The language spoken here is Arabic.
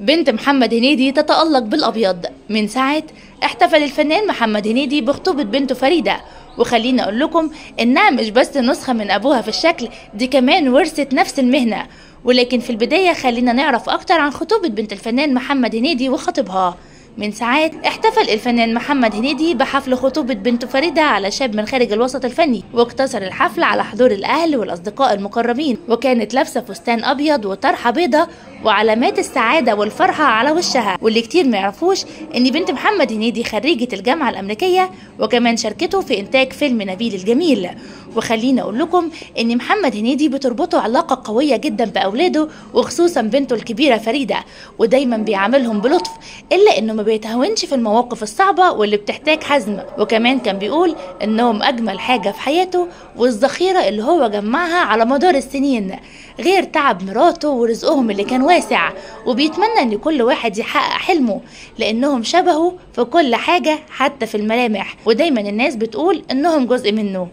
بنت محمد هنيدي تتألق بالأبيض. من ساعة احتفل الفنان محمد هنيدي بخطوبة بنته فريدة، وخليني أقول لكم إنها مش بس نسخة من أبوها في الشكل، دي كمان ورثت نفس المهنة. ولكن في البداية خلينا نعرف أكتر عن خطوبة بنت الفنان محمد هنيدي وخطيبها. من ساعات احتفل الفنان محمد هنيدي بحفل خطوبة بنته فريدة على شاب من خارج الوسط الفني، واقتصر الحفل على حضور الأهل والأصدقاء المقربين، وكانت لابسة فستان أبيض وطرحة بيضة وعلامات السعادة والفرحة على وشها. واللي كتير ما يعرفوش إن بنت محمد هنيدي خريجة الجامعة الأمريكية، وكمان شاركته في إنتاج فيلم نبيل الجميل. وخليني أقول لكم إن محمد هنيدي بتربطه علاقة قوية جدا بأولاده، وخصوصا بنته الكبيرة فريدة، ودايما بيعاملهم بلطف، إلا إنه ما بيتهاونش في المواقف الصعبة واللي بتحتاج حزم. وكمان كان بيقول إنهم أجمل حاجة في حياته والذخيرة اللي هو جمعها على مدار السنين، غير تعب مراته ورزقهم اللي كان واسع. وبيتمنى إن كل واحد يحقق حلمه، لأنهم شبهه في كل حاجة حتى في الملامح، ودايما الناس بتقول إنهم جزء منه.